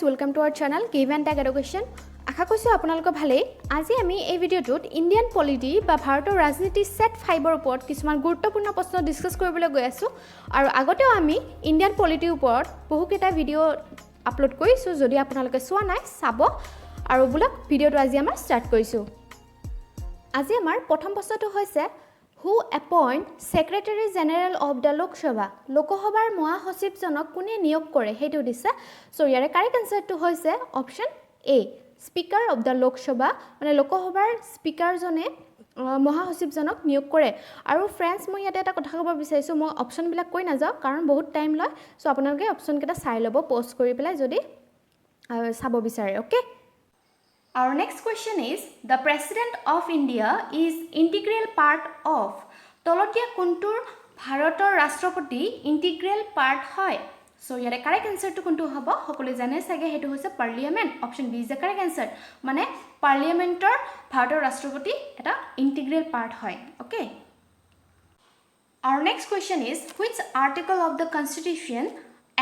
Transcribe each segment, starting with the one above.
welcome to our channel Give and Tag Education. আশা কৰিছোঁ আপোনালোকৰ ভালেই। আজি আমি এই ভিডিঅ'টোত ইণ্ডিয়ান পলিটি বা ভাৰতৰ ৰাজনীতি সেট 5ৰ ওপৰত কিছুমান গুৰুত্বপূৰ্ণ প্ৰশ্ন ডিসকাস কৰিবলৈ গৈ আছোঁ আৰু আগতেও আমি ইণ্ডিয়ান পলিটিৰ ওপৰত বহুকেইটা ভিডিঅ' আপলোড কৰিছোঁ। যদি আপোনালোকে চোৱা নাই চাব আৰু বুলক ভিডিঅ'টো আজি আমাৰ ষ্টাৰ্ট কৰিছোঁ। আজি আমাৰ প্ৰথম প্ৰশ্নটো হৈছে Who appoint Secretary General of the Lok Sabha? লোকসভাৰ মহাসচিবজনক কোনে নিয়োগ কৰে হেতু দিছে। সো ইয়াৰে কাৰেক্ট আনসাৰটো হৈছে option A speaker of the লোক সভা মানে লোকসভাৰ স্পিকাৰজনে মহাসচিবজনক নিয়োগ কৰে। আৰু ফ্ৰেন্ডছ মই ইয়াতে এটা কথা ক'ব বিচাৰিছোঁ মই অপচনবিলাক কৈ নাযাওঁ কাৰণ বহুত টাইম লয়। সো আপোনালোকে অপচনকেইটা চাই ল'ব পোষ্ট কৰি পেলাই যদি চাব বিচাৰে okay. Our next question is, the President of India is integral part of তলতীয়া কোনটোৰ ভাৰতৰ ৰাষ্ট্ৰপতি integral part হয়। So ইয়াৰে correct answer to কোনটো হ'ব সকলোৱে জানে চাগে হেতু হৈছে parliament. Option B is the correct answer মানে পাৰ্লিয়ামেন্টৰ ভাৰতৰ ৰাষ্ট্ৰপতি এটা integral part হয় okay। Our next question is, which article of the Constitution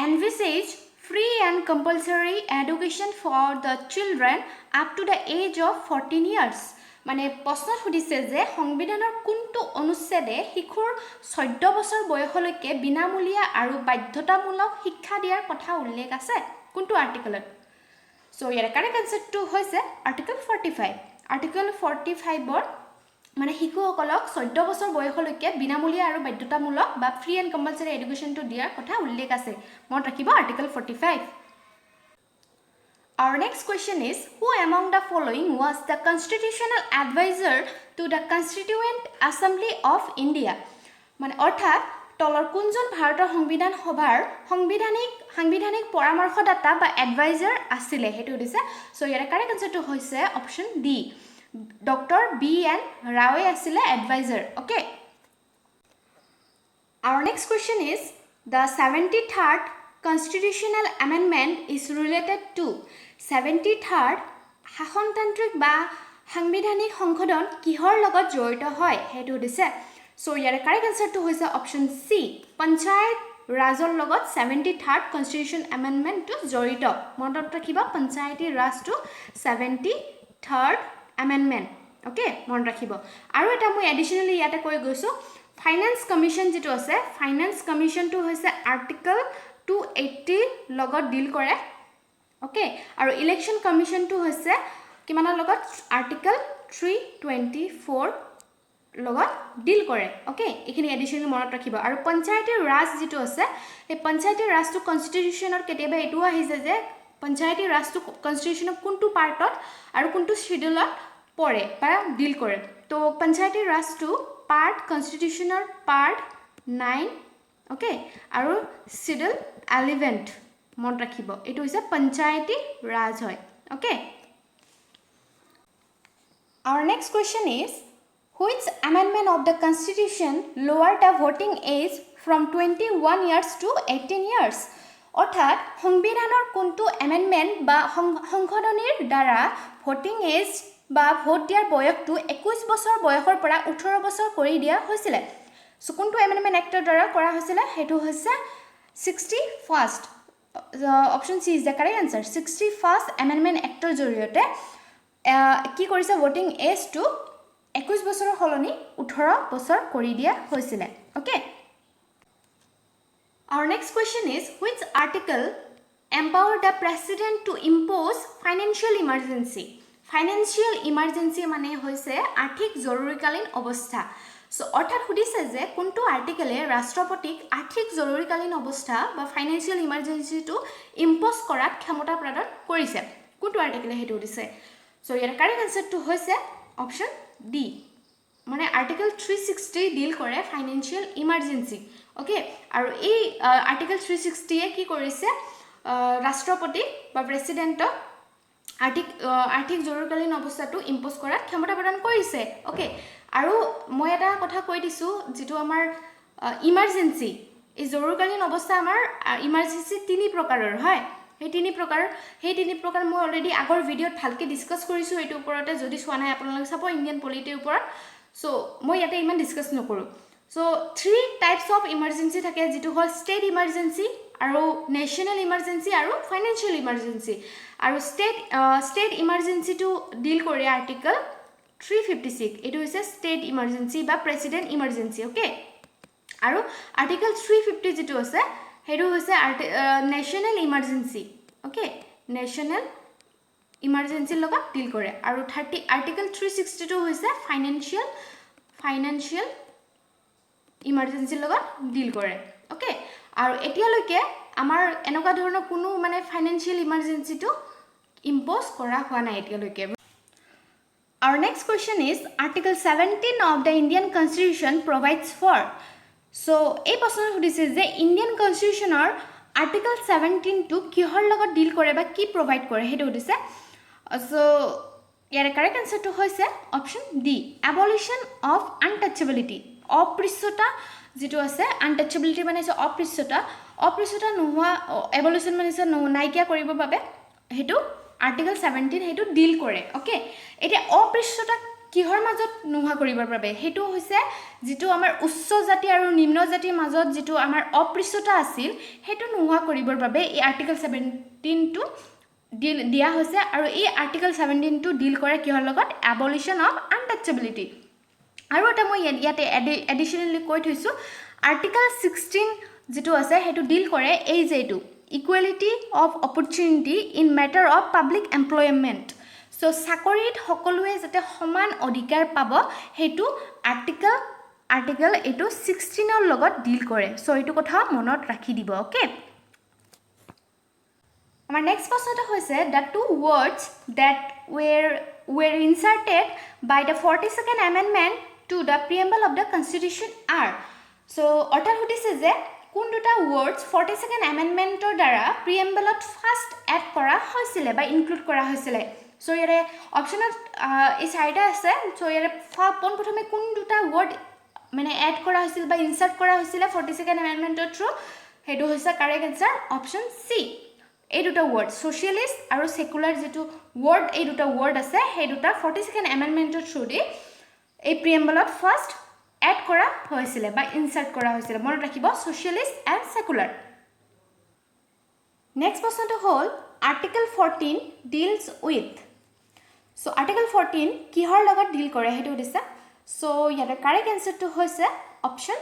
envisage free and compulsory education for the children up to the age of 14 years মানে প্ৰশ্ন সুধিছে যে সংবিধানৰ কোনটো অনুচ্ছেদে শিশুৰ 14 বছৰ বয়সলৈকে বিনামূলীয়া আৰু বাধ্যতামূলক শিক্ষা দিয়াৰ কথা উল্লেখ আছে কোনটো আৰ্টিকলত। সো ইয়াৰ কাৰেক্ট আনসাৰটো হৈছে আৰ্টিকল 45। আৰ্টিকল 45ৰ মানে শিশুসকলক 14 বছৰ বয়সলৈকে বিনামূলীয়া আৰু বাধ্যতামূলক বা ফ্ৰী এণ্ড কম্পালসৰি এডুকেশ্যনটো দিয়াৰ কথা উল্লেখ আছে মনত ৰাখিব article 45। Our next question is, who among the following was the constitutional advisor to the Constituent Assembly of India মানে অৰ্থাৎ তলৰ কোনজন ভাৰতৰ সংবিধান সভাৰ সাংবিধানিক পৰামৰ্শদাতা বা এডভাইজাৰ আছিলে হেতু দিছে। সো ইয়াৰ কাৰেক্ট আনসাৰটো হৈছে অপচন ডি ডক্টৰ বি.এন. ৰাওৱে আছিলে adviser okay. Our next question is, the 73rd constitutional amendment is related to 73rd শাসনতান্ত্ৰিক বা সাংবিধানিক সংশোধন কিহৰ লগত জড়িত হয় হেতু দিছে। সো ইয়াৰ কাৰেক্ট আনসাৰটো হৈছে অপচন সি পঞ্চায়ত ৰাজৰ লগত 73rd constitution amendment টো জড়িত মনত ৰাখিব পঞ্চায়তী ৰাজটো 73rd amendment ওকে মনত ৰাখিব। আৰু এটা মই এডিশনালি ইয়াতে কৈ গৈছো ফাইনান্স কমিশন যেটো আছে ফাইনান্স কমিশনটো হৈছে আৰ্টিকল 280 লগত ডিল কৰে ওকে। আৰু ইলেকশন কমিশনটো হৈছে কিমানৰ লগত আৰ্টিকল 324 লগত ডিল কৰে ওকে। এখিনি এডিশনালি মনত ৰাখিব। আৰু পঞ্চায়তী ৰাজ যেটো আছে এই পঞ্চায়তী ৰাজটো কনস্টিটিউশনৰ কেতিয়াবা এটো আহিছে যে পঞ্চায়তী ৰাজটো কনস্টিটিউশনৰ কোনটো পাৰ্টত আৰু কোনটো শিডিউলত পৰে বা ডিল কৰে। তো পঞ্চায়তী ৰাজটো পাৰ্ট কনস্টিটিউশনৰ পাৰ্ট 9 ওকে আৰু শিডিউল 11 মনত ৰাখিব এটো হৈছে পঞ্চায়তী ৰাজ হয় okay. Our next question is, which amendment of the constitution lowered the voting age from 21 years to 18 years অৰ্থাৎ সংবিধানৰ কোনটো এমেন্ডমেন্ট বা সংশোধনীৰ দ্বাৰা ভোটিং এজ বা ভোট দিয়াৰ বয়সটো 21 বছৰ বয়সৰ পৰা 18 বছৰ কৰি দিয়া হৈছিল। সো কোনটো এমেন্ডমেন্ট এক্টৰ দ্বাৰা কৰা হৈছিল হেতু হৈছে 61st option C is the correct answer 61st amendment act জৰিয়তে কি কৰিছে ভোটিং এজটো 21 বছৰৰ সলনি 18 বছৰ কৰি দিয়া হৈছিল okay. Our next question is, which article empower the president to impose financial emergency financial emergency মানে হৈছে আৰ্থিক জৰুৰীকালীন অৱস্থা। সো অৰ্থাৎ সুধিছে যে কোনটো আৰ্টিকেলে ৰাষ্ট্ৰপতিক আৰ্থিক জৰুৰীকালীন অৱস্থা বা ফাইনান্সিয়াল ইমাৰ্জেন্সিটো ইম্প'জ কৰাত ক্ষমতা প্ৰদান কৰিছে কোনটো আৰ্টিকেলে হেতু দিছে। সো ইয়াৰ কাৰেক্ট আনসাৰটো হৈছে অপচন ডি মানে আৰ্টিকেল 360 ডিল কৰে ফাইনান্সিয়াল ইমাৰ্জেন্সি ওকে। আৰু এই আৰ্টিকেল 360 এ কি কৰিছে ৰাষ্ট্ৰপতি বা প্ৰেসিডেন্টক আৰ্থিক জৰুৰীকালীন অৱস্থাটো ইম্প'জ কৰাত ক্ষমতা প্ৰদান কৰিছে ওকে। আৰু মই এটা কথা কৈ দিছো যেটো আমাৰ ইমাৰ্জেন্সি এই জৰুৰীকালীন অৱস্থা আমাৰ ইমাৰ্জেন্সি তিনি প্ৰকাৰৰ হয় সেই তিনি প্ৰকাৰ মই অলৰেডি আগৰ ভিডিঅ'ত ভালকে ডিসকাস কৰিছো এটো ওপৰতে যদি চোৱা নাই আপোনালোকে চাব ইণ্ডিয়ান পলিটিৰ ওপৰত। সো মই ইয়াতে ইমান ডিসকাস নকৰো। সো 3 টাইপস অফ ইমাৰ্জেন্সি থাকে যেটো হ'ল ষ্টেট ইমাৰ্জেন্সি আৰু নেশ্যনেল ইমাৰ্জেঞ্চি আৰু ফাইনেন্সিয়েল ইমাৰ্জেঞ্চি আৰু ষ্টেট ইমাৰ্জেঞ্চিটো ডিল কৰে আৰ্টিকল 356 এইটো হৈছে ষ্টেট ইমাৰ্জেঞ্চি বা প্ৰেচিডেণ্ট ইমাৰ্জেঞ্চি অ'কে আৰু আৰ্টিকল 350 যিটো আছে সেইটো হৈছে নেশ্যনেল ইমাৰ্জেঞ্চি অ'কে নেশ্যনেল ইমাৰ্জেঞ্চিৰ লগত ডিল কৰে আৰু আৰ্টিকল 362 হৈছে ফাইনেন্সিয়েল ইমাৰ্জেঞ্চিৰ লগত ডিল কৰে অ'কে আৰু এতিয়ালৈকে আমাৰ এনেকুৱা ধৰণৰ কোনো মানে ফাইনেন্সিয়েল ইমাৰ্জেঞ্চিটো ইম্প'জ কৰা হোৱা নাই এতিয়ালৈকে Our next question is Article 17 of the Indian Constitution provides for. So, এই প্ৰশ্নটো সুধিছে যে ইণ্ডিয়ান কনষ্টিটিউশ্যনৰ আৰ্টিকল 17 টো কিহৰ লগত ডিল কৰে বা কি প্ৰভাইড কৰে সেইটো সুধিছে সো ইয়াৰ কাৰেক্ট আনসাৰটো হৈছে অপচন ডি এবলিশ্যন অফ আনটাচেবিলিটি অপৃশ্যতা যেটো আছে আনটাচেবিলিটি মানে অপৃশ্যতা নোহোৱা এবলিশ্যন মানে নাইকিয়া কৰিবৰ বাবে হেতু আৰ্টিকল 17 হেতু ডিল কৰে ওকে এটা অপৃশ্যতা কিহৰ মাজত নোহোৱা কৰিবৰ বাবে হেতু হৈছে যেটো আমাৰ উচ্চ জাতি আৰু নিম্ন জাতিৰ মাজত যেটো আমাৰ অপৃশ্যতা আছিল হেতু নোহোৱা কৰিবৰ বাবে এই আৰ্টিকল 17 টো ডিল দিয়া হৈছে আৰু এই আৰ্টিকল 17 টো ডিল কৰে কিহৰ লগত এবলিশ্যন অফ আনটাচেবিলিটি আৰু এটা মই ইয়াতে এডিশনালি কৈ থৈছো আৰ্টিকল 16 যেটো আছে হেতু ডিল কৰে এই যেটো equality of opportunity in matter of public employment so চাকৰিত সকলোৱে যাতে সমান অধিকাৰ পাব হেতু আৰ্টিকল এটো 16 ৰ লগত ডিল কৰে সো এটো কথা মনত ৰাখি দিব ওকে আমাৰ নেক্সট প্ৰশ্নটো হৈছে the two words that were inserted by the 42nd amendment to the preamble of the constitution are so অৰ্থাৎ সুধিছে যে কোন দুটা ওয়াৰ্ডস 42nd অ্যামেন্ডমেন্টৰ দ্বাৰা প্ৰিএম্বলত ফাৰ্স্ট এড কৰা হৈছিল বা ইনক্লুড কৰা হৈছিল সো ইয়াৰে অপচনত এই চাৰিটা আছে সো ইয়াৰে প্ৰথমে কোন দুটা ওয়াৰ্ড মানে এড কৰা হৈছিল বা ইনসাৰ্ট কৰা হৈছিল 42nd অ্যামেন্ডমেন্টৰ থ্ৰু হেতু হৈছে কাৰেক্ট আনসাৰ অপচন সি এই দুটা ওয়াৰ্ড সোশিয়ালিস্ট আৰু সেকুলাৰ যেটো ওয়াৰ্ড এই দুটা ওয়াৰ্ড আছে সেই দুটা 42nd অ্যামেন্ডমেন্টৰ থ্ৰু দি এই প্ৰিএম্বলত ফাৰ্স্ট এড কৰা হৈছিল বা ইনসাৰ্ট কৰা হৈছিল মনত ৰাখিব সোশিয়ালিস্ট এন্ড সেকুলাৰ নেক্সট প্ৰশ্নটো হ'ল article 14 deals with so article 14 কিহৰ লগত ডিল কৰে হেতু দিছে সো ইয়াৰ কারেক্ট আনসারটো হৈছে অপচন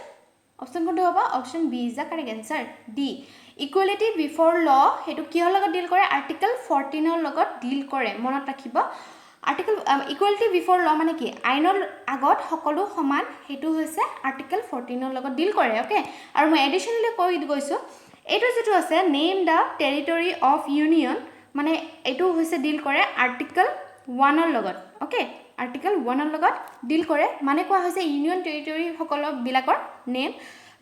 কোনটো হ'ব option B is the correct answer the equality before law হেতু কিহৰ লগত ডিল কৰে আৰ্টিকল 14 ৰ লগত ডিল কৰে মনত ৰাখিব আৰ্টিকল ইকুয়ালিটি বিফোৰ ল মানে কি আইনৰ আগত সকলো সমান হেতু হৈছে আৰ্টিকল 14 ৰ লগত ডিল কৰে ওকে আৰু মই এডিশনালি কৈ গৈছো এটো যেটো আছে name da territory of union মানে এটো হৈছে ডিল কৰে আৰ্টিকল 1 ৰ লগত ওকে আৰ্টিকল 1 ৰ লগত ডিল কৰে মানে কোৱা হৈছে ইউনিয়ন টেৰিটৰি সকল বিলাকৰ নেম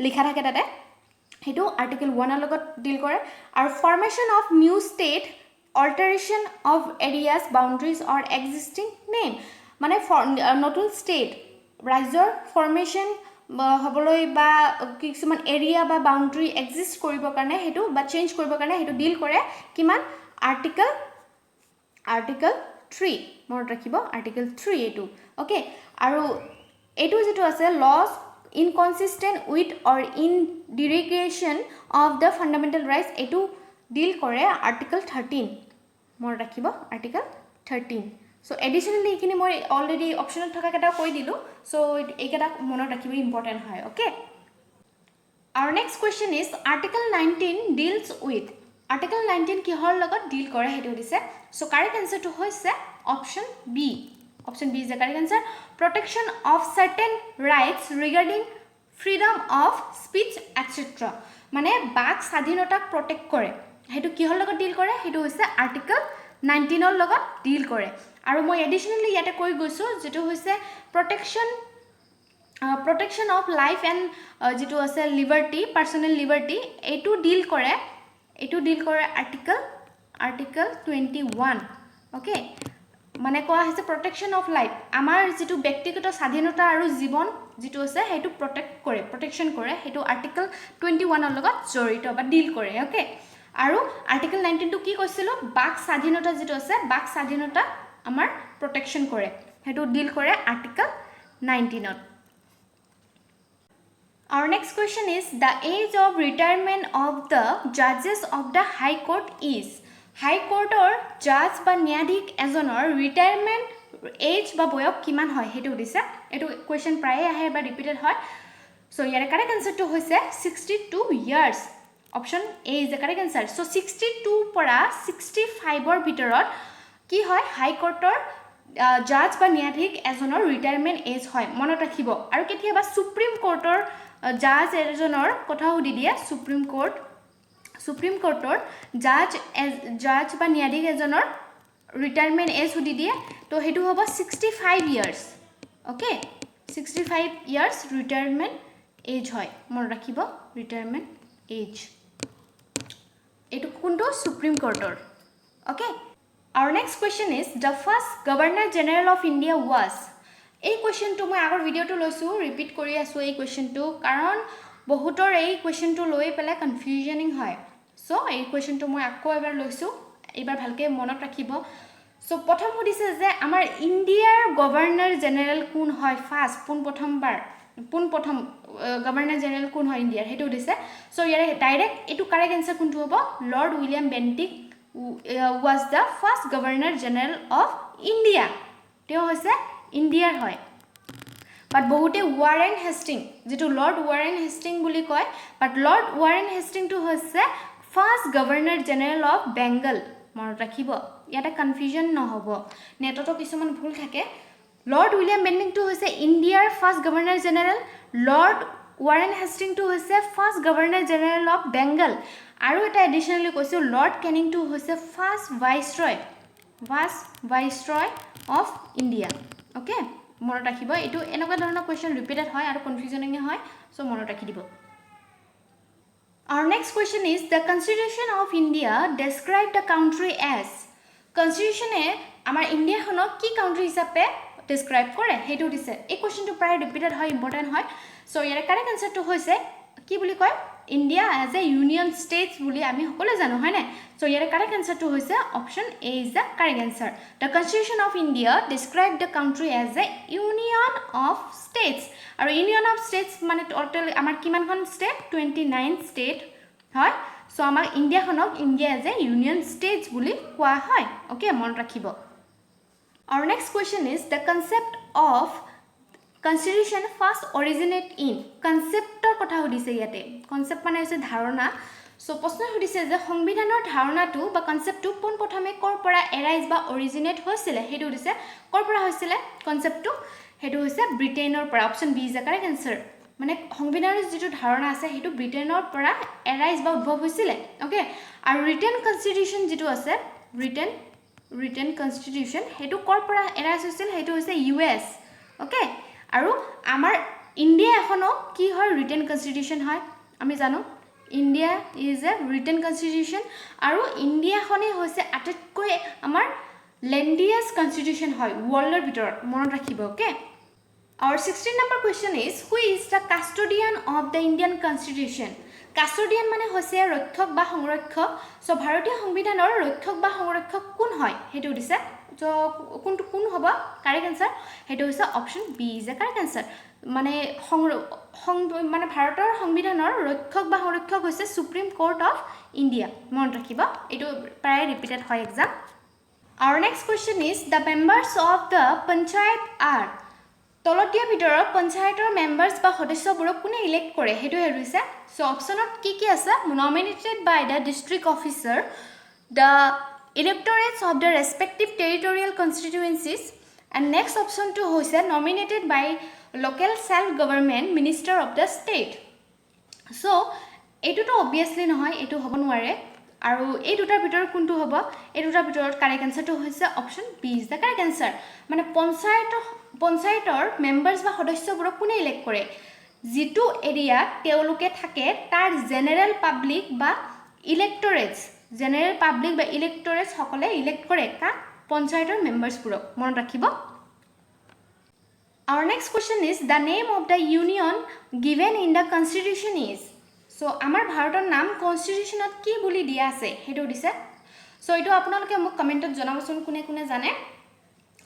লিখা থাকে তাতে হেতু আৰ্টিকল 1 ৰ লগত ডিল কৰে আৰু formation of new state alteration of areas boundaries or existing name মানে নতুন স্টেট ৰাজ্যৰ ফৰ্মেশন হবলৈ বা কিছুমান এৰিয়া বা বাউন্ডাৰী এক্সিষ্ট কৰিব কাৰণে হেতু বা চেঞ্জ কৰিব কাৰণে হেতু ডিল কৰে কিমান আৰ্টিকল 3 মনত ৰাখিব আৰ্টিকল 3 এটো ওকে আৰু এটো যেটো আছে loss inconsistent with or in derogation of the fundamental rights এটো ডিল কৰে আৰ্টিকল 13 মনত ৰাখিব আৰ্টিকল 13 সো এডিশনালি এখিনি মই অলৰেডি অপচনত থকা কেটা কৈ দিলো সো এইকেটা মনত ৰাখিব ইম্পৰ্টেন্ট হয় okay our next question is article 19 deals with article 19 কিহৰ লগত ডিল কৰে হেতু দিছে সো কারেক্ট আনসারটো হৈছে option B is the correct answer protection of certain rights regarding freedom of speech etc মানে বাক স্বাধীনতাক প্ৰটেক্ট কৰে হেতু কিহৰ লগত ডিল কৰে হেতু হৈছে আৰ্টিকল 19 ৰ লগত ডিল কৰে আৰু মই এডিশনালি ইয়াতে কৈ গৈছো যেটো হৈছে protection of life and যেটো আছে লিবাৰ্টি পাৰ্সোনাল লিবাৰ্টি এটো ডিল কৰে আৰ্টিকল 21 ওকে মানে কোৱা হৈছে protection of life আমাৰ যেটো ব্যক্তিগত স্বাধীনতা আৰু জীৱন যেটো আছে হেতু protection কৰে হেতু আৰ্টিকল 21 ৰ লগত জড়িত বা ডিল কৰে ওকে আৰু আৰ্টিকল 19 টো কি কৈছিল বাক স্বাধীনতা যেটো আছে বাক স্বাধীনতা আমাৰ protection কৰে হেতু ডিল কৰে article 19 to Our next question is the age of retirement of the judges of the High Court is. High Court or judge বা ন্যায়াধীশ এজনৰ ৰিটায়াৰমেণ্ট এজ বা বয়স কিমান হয় হেতু দিছে এটো কোৱেশ্চন প্ৰায় আহে বা ৰিপিটেড হয় সো ইয়াৰ কাৰেক্ট আনসাৰটো হৈছে 62 years option A is the correct answer so 62 পৰা 65 ৰ ভিতৰত কি হয় হাই কোৰ্টৰ জাজ বা ন্যায়াধীশ এজনৰ ৰিটায়াৰমেণ্ট এজ হয় মনত ৰাখিব আৰু কেতিয়াবা সুপ্ৰিম কোৰ্টৰ জাজ এজনৰ কথা সুধি দিয়ে সুপ্ৰিম কোৰ্টৰ জাজ বা ন্যায়াধীশ এজনৰ ৰিটায়াৰমেণ্ট এজ সুধি দিয়ে তো হেতু হ'ব 65 years okay 65 years retirement age হয় মনত ৰাখিব ৰিটায়াৰমেণ্ট এজ এটো কোনটো সুপ্ৰিম কোৰ্টৰ okay Our next question is the first Governor General of India was. এই কোৱেশ্চনটো মই আগৰ ভিডিওটো লৈছো ৰিপিট কৰি আছো এই কোৱেশ্চনটো কাৰণ বহুতৰ এই কোৱেশ্চনটো লৈ পেলাই কনফিউজনিং হয় সো এই কোৱেশ্চনটো মই আকৌ এবাৰ লৈছো এবাৰ ভালকে মনত ৰাখিব সো প্ৰথম সুধিছে যে আমাৰ ইণ্ডিয়াৰ গভৰ্ণৰ জেনেৰেল কোন হয় ফাৰ্স্ট পোন প্ৰথম গভৰ্ণৰ জেনেৰেল কোন হয় ইণ্ডিয়াৰ হেতু দিছে সো ইয়াৰে ডাইৰেক্ট এটো কাৰেক্ট আনসাৰ কোনটো হ'ব lord William Bentinck was the first governor general of India তেওঁ হৈছে ইণ্ডিয়াৰ হয় বাট বহুতে ওয়াৰেন হেষ্টিং যেটো লৰ্ড ওয়াৰেন হেষ্টিং বুলি কয় বাট লৰ্ড ওয়াৰেন হেষ্টিং টু হৈছে first governor general of Bengal মনত ৰাখিব ইয়াতে কনফিউজন নহব নেটতো কিছুমান ভুল থাকে লৰ্ড উইলিয়াম বেন্টিং টু হৈছে ইণ্ডিয়াৰ first governor general Lord Warren Hastings টু হৈছে first governor general of Bengal আৰু এটা এডিশনালি কৈছো লৰ্ড কেনিং টু হৈছে first viceroy of India okay মনত ৰাখিব এটো এনেকুৱা ধৰণৰ কোৱেশ্চন ৰিপিটেড হয় আৰু কনফিউজনিং হয় সো মনত ৰাখি দিব Our next question is the Constitution of India describe the country as Constitution এ আমাৰ ইণ্ডিয়াখনক কি কাউন্ট্ৰি হিচাপে ডেসক্ৰাইব কৰে হেতু দিছে এই কোৱেশ্চনটো প্ৰায় ৰিপিটেড হয় ইম্পৰ্টেন্ট হয় সো ইয়াৰ কাৰেক্ট আনসাৰটো হৈছে কি বুলি কয় India as a union states বুলি আমি সকলো জানো হয় না সো ইয়াৰ কাৰেক্ট আনসাৰটো হৈছে option A is the correct answer The Constitution of India describe the country as a union of states আৰু union of states মানে টোটাল আমাৰ কিমানখন স্টেট 29 স্টেট হয় সো আমাৰ ইণ্ডিয়াখনক India as a union states বুলি কোৱা হয় ওকে মনত ৰাখিব Our next question is the concept of Constitution first originate in conceptor কথা সুধিছে ইয়াতে কনসেপ্ট মানে হৈছে ধাৰণা সো প্ৰশ্ন সুধিছে যে সংবিধানৰ ধাৰণাটো বা কনসেপ্টটো পোন প্ৰথমে কৰ পৰা এৰাইজ বা অৰিজিনেট হৈছিল হেতু দিছে কৰ পৰা হৈছিল কনসেপ্টটো হেতু হৈছে ব্ৰিটেইনৰ পৰা option B is the correct answer মানে সংবিধানৰ যেটো ধাৰণা আছে হেতু ব্ৰিটেইনৰ পৰা এৰাইজ বা উদ্ভৱ হৈছিল ওকে আৰু ৰিটেন কনস্টিটিউশন যেটো আছে ৰিটেন কনস্টিটিউশন হেতু কৰ পৰা এৰাইজ হৈছিল হেতু হৈছে ইউএছ ওকে আৰু আমাৰ ইণ্ডিয়া এখনো কি হয় ৰিটেন কনস্টিটিউশন হয় আমি জানো India is a written constitution আৰু ইণ্ডিয়াখনে হৈছে আটাইতকৈ আমাৰ লেন্ডিয়াস কনস্টিটিউশন হয় ওয়াৰ্ল্ডৰ ভিতৰত মনত ৰাখিব okay Our 16th number question is who is the custodian of the Indian Constitution Custodian মানে হৈছে ৰক্ষক বা সংৰক্ষক সো ভাৰতীয় সংবিধানৰ ৰক্ষক বা সংৰক্ষক কোন হয় হেতু দিছে তো কোন হ'ব কারেক্ট আনসার হেতু হৈছে option B is the correct answer মানে মানে ভাৰতৰ সংবিধানৰ ৰক্ষক বা সংৰক্ষক হৈছে সুপ্ৰিম কোৰ্ট অফ ইণ্ডিয়া মনত ৰাখিব এটো প্ৰায় ৰিপিটেড হয় exam Our next question is the members of the panchayat are তলতীয়া ভিতৰত পঞ্চায়তৰ মেম্বাৰস বা সদস্যবোৰক কোনে ইলেক্ট কৰে হেতু হেৰুছে সো অপশনত কি আছে nominated by the district officer the electorates of the respective territorial constituencies and next option to hoise nominated by local self government minister of the state so etu to obviously নহয় etu হ'ব নোৱাৰে আৰু এই দুটাৰ ভিতৰত কোনটো হ'ব এই দুটাৰ ভিতৰত কাৰেক্ট আনসাৰটো হৈছে option B is the correct answer মানে পঞ্চায়তৰ মেম্বাৰস বা সদস্যবোৰক কোনে ইলেক্ট কৰে যেটো এৰিয়া তেওঁলোকে থাকে তাৰ জেনাৰেল পাব্লিক বা ইলেক্টৰেটস সকলে ইলেক্ট কৰে কা পঞ্চায়তৰ মেম্বাৰসবোৰক মনত ৰাখিব Our next question is the name of the union given in the constitution is so আমাৰ ভাৰতৰ নাম কনস্টিটিউশনত কি বুলি দিয়া আছে হেতু দিছে সো এটো আপোনালোকে মোক কমেন্টত জনাবচোন কোনে জানে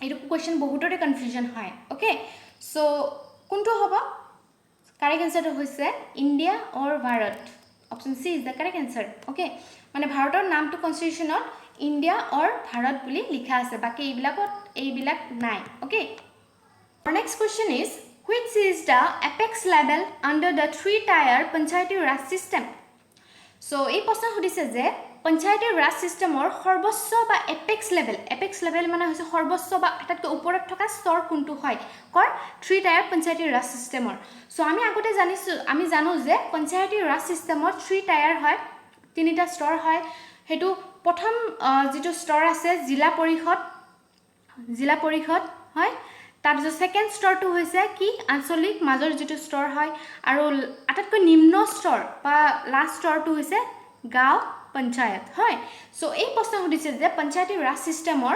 এটো কোৱেশ্চন বহুতৰে কনফিউজন হয় ওকে সো কোনটো হ'ব কাৰেক্ট এনসাৰটো হৈছে India or Bharat option C is the correct answer okay মানে ভাৰতৰ নামটো কনস্টিটিউশনত ইণ্ডিয়া অৰ ভাৰত বুলি লিখা আছে বাকি এইবিলাক নাই okay our next question is which is the apex level under the three tier panchayati raj system so এই প্ৰশ্ন সুধিছে যে পঞ্চায়তৰ ৰাজ সিস্টেমৰ সৰ্বোচ্চ বা এপেক্স লেভেল মানে হৈছে সৰ্বোচ্চ বা আটাইতকৈ ওপৰত থকা স্তৰ কোনটো হয় কৰ থ্ৰী টায়াৰ পঞ্চায়তৰ ৰাজ সিস্টেমৰ সো আমি জানো যে পঞ্চায়তৰ ৰাজ সিস্টেমৰ থ্ৰী টায়াৰ হয় তিনিটা স্তৰ হয় হেতু প্ৰথম যেটো স্তৰ আছে জিলা পৰিষদ হয় তাৰ যে সেকেন্ড স্তৰটো হৈছে কি আঞ্চলিক মাজৰ যেটো স্তৰ হয় আৰু আটাইতকৈ নিম্ন স্তৰ বা লাষ্ট স্তৰটো হৈছে গাঁও পঞ্চায়ত হয় সো এই প্ৰশ্ন সুধিছে যে পঞ্চায়তৰ ৰাজ সিস্টেমৰ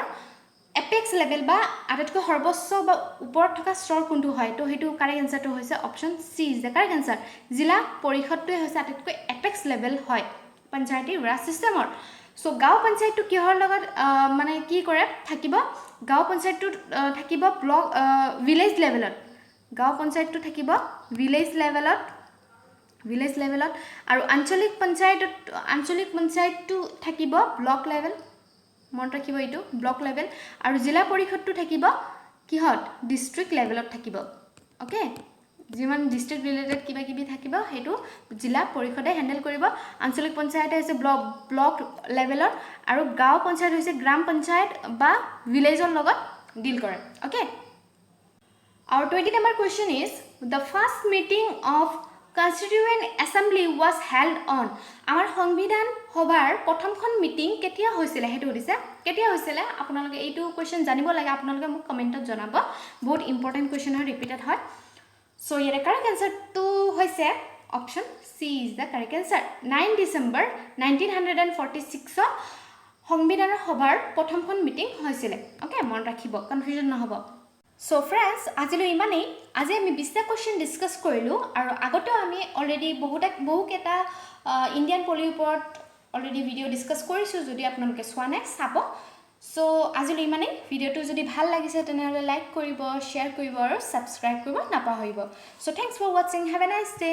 এপেক্স লেভেল বা আটাইতকৈ সৰ্বোচ্চ বা ওপৰত থকা স্তৰ কোনটো হয় তো হেতু কাৰেক্ট আনসাৰটো হৈছে option C is the correct answer জিলা পৰিষদটোৱে হৈছে আটাইতকৈ এপেক্স লেভেল হয় পঞ্চায়তৰ ৰাজ সিস্টেমৰ সো গাঁও পঞ্চায়তটো কিহৰ লগত মানে কি কৰে থাকিব গাঁও পঞ্চায়তটো থাকিব ব্লক ভিলেজ লেভেলত গাঁও পঞ্চায়তটো থাকিব ভিলেজ লেভেলত আৰু আঞ্চলিক পঞ্চায়তটো থাকিব ব্লক লেভেল মনত ৰাখিব এইটো ব্লক লেভেল আৰু জিলা পৰিষদটো থাকিব কিহত ডিস্ট্ৰিক্ট লেভেলত থাকিব ওকে যিমান ডিস্ট্ৰিক্ট ৰিলেটেড কিবা থাকিব হেতু জিলা পৰিষদে হ্যান্ডেল কৰিব আঞ্চলিক পঞ্চায়ত হৈছে ব্লক লেভেলত আৰু গাঁও পঞ্চায়ত হৈছে গ্ৰাম পঞ্চায়ত বা ভিলেজৰ লগত ডিল কৰে okay Our 20 number question is the first meeting of Constituent Assembly was held on. Our সংবিধান সভাৰ প্ৰথমখন মিটিং কেতিয়া হৈছিল হেতু দিছে কেতিয়া হৈছিল আপোনালোকে এইটো কোৱেশ্চন জানিব লাগে আপোনালোকে মোক কমেন্টত জনাব বহুত ইম্পৰ্টেন্ট কোৱেশ্চন হয় ৰিপিটেড হয় সো ইয়াৰ কাৰেক্ট আনসাৰটো হৈছে option C is the correct answer 9 December 1946 সংবিধানৰ সভাৰ প্ৰথমখন মিটিং হৈছিল ওকে মন ৰাখিব কনফিউজন নহব So friends, আজিলৈ ইমানেই আজি আমি 20টা কোৱেশ্চন ডিসকাস কৰিলো আৰু আগতেও আমি অলৰেডি বহুকেটা ইণ্ডিয়ান পলিৰ ওপৰত অলৰেডি ভিডিও ডিসকাস কৰিছো যদি আপোনালোকে চোৱা নাই চাব সো আজিলৈ ইমানেই ভিডিওটো যদি ভাল লাগিছে তেনেহলে লাইক কৰিব শেয়াৰ কৰিব আৰু সাবস্ক্ৰাইব কৰিব নাপাহৰিব so thanks for watching have a nice day